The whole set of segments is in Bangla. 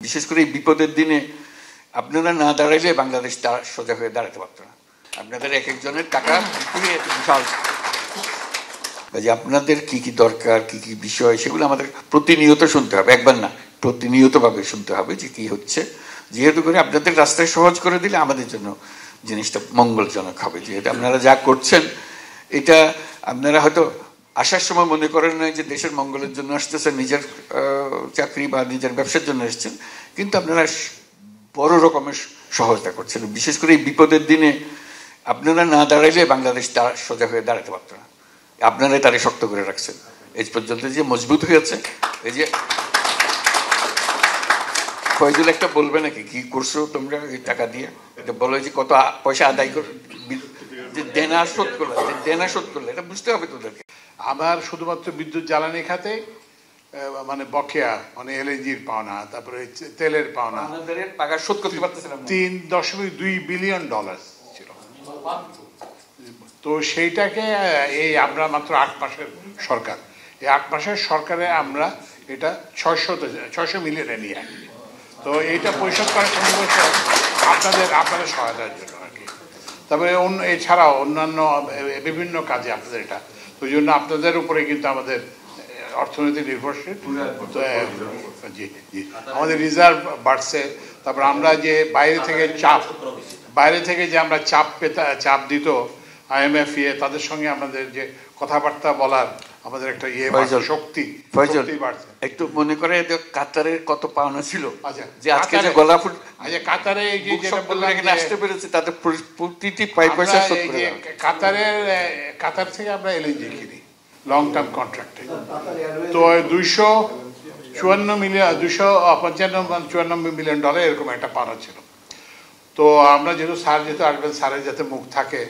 বিশেষ করে এই বিপদের দিনে আপনারা না দাঁড়াইলে বাংলাদেশ সোজা হয়ে দাঁড়াতে পারত না। আপনাদের এক একজনের টাকা বিশাল, যে আপনাদের কি কি দরকার, কি কি বিষয়, সেগুলো আমাদের প্রতিনিয়ত শুনতে হবে, একবার না প্রতিনিয়তভাবে শুনতে হবে যে কি হচ্ছে। যেহেতু করে আপনাদের রাস্তায় সহজ করে দিলে আমাদের জন্য জিনিসটা মঙ্গলজনক হবে। যেহেতু আপনারা যা করছেন এটা আপনারা হয়তো আসার সময় মনে করেন না যে দেশের মঙ্গলের জন্য আসতেছেন, নিজের চাকরি বা নিজের ব্যবসার জন্য এসছেন, কিন্তু আপনারা বড় রকমের সহায়তা করছেন। বিশেষ করে এই বিপদের দিনে আপনারা না দাঁড়াইলে বাংলাদেশ সোজা হয়ে দাঁড়াতে পারত না। আপনারাই তারে শক্ত করে রাখছেন এই পর্যন্ত, যে মজবুত হয়েছে। এই যে ফয়জুল একটা বলবে নাকি কি করছো তোমরা এই টাকা দিয়ে, এটা বলো যে কত পয়সা আদায় করে, যে দেনা শোধ করলে, দেনা শোধ করলে, এটা বুঝতে হবে তোদেরকে। আমার শুধুমাত্র বিদ্যুৎ জ্বালানি খাতে মানে বকেয়া, মানে এলএনজির পাওনা, তারপরে তেলের পাওনা টাকা শোধ করতে পারতেছিলাম $3.2 বিলিয়ন ছিল। তো সেইটাকে এই আমরা মাত্র 8 মাসের সরকার, এই 8 মাসের সরকারে আমরা এটা 600 মিলিয়নে নিয়ে আসি। তো এইটা পরিশোধ করা সম্ভব আপনাদের সহায়তার জন্য আর কি। তারপরে এছাড়াও অন্যান্য বিভিন্ন কাজে আপনাদের এটা, তো ওই জন্য আপনাদের উপরে কিন্তু আমাদের অর্থনীতি নির্ভরশীল। জি জি, আমাদের রিজার্ভ বাড়ছে। তারপর আমরা যে বাইরে থেকে যে আমরা চাপ দিত IMF তাদের সঙ্গে আমাদের যে কথাবার্তা বলার আমাদের একটা শক্তি বাড়ছে। একটু মনে করে কাতারের কত পাওনা ছিল, যে আজকে যে গোলাফুট, কাতারে যেটা বললাম আসতে পেরেছে, তাদের প্রতিটি পয়সা শোধ করে কাতার থেকে আমরা এলএনজি কিনি লং টার্ম কন্ট্রাক্টে। তো $254 মিলিয়ন এরকম একটা পাওনা ছিল। তো আমরা যেহেতু আসবেন, স্যারের যাতে মুখ থাকে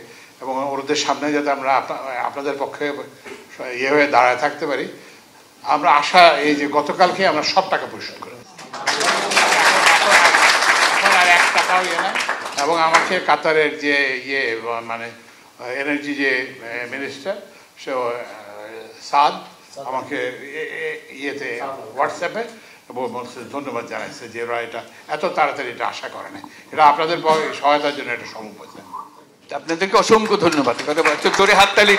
এবং ওদের সামনে যাতে আমরা আপনাদের পক্ষে হয়ে দাঁড়ায় থাকতে পারি, আমরা এই যে গতকালকে আমরা সব টাকা পরিশোধ করি, এখন আর 1 টাকাও না। এবং আমাকে কাতারের যে মানে এনার্জি যে মিনিস্টার, সে সাদ, আমাকে হোয়াটসঅ্যাপে ধন্যবাদ জানাইছে যে ওরা এটা এত তাড়াতাড়ি এটা আশা করে না, এটা আপনাদের সহায়তার জন্য এটা সম্ভব হয়েছে। আপনাদেরকে অসংখ্য ধন্যবাদ। জোরে হাততালি।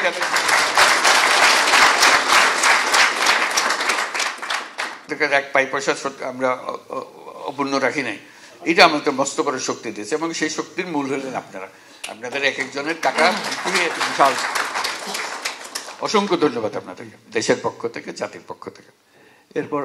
এক পয়সা আমরা অপূর্ণ রাখি নাই, এটা আমাদের মস্ত বড় শক্তি দিয়েছে, এবং সেই শক্তির মূল হলেন আপনারা। আপনাদের এক একজনের টাকা বিশাল, অসংখ্য ধন্যবাদ আপনাদেরকে, দেশের পক্ষ থেকে, জাতির পক্ষ থেকে। এরপর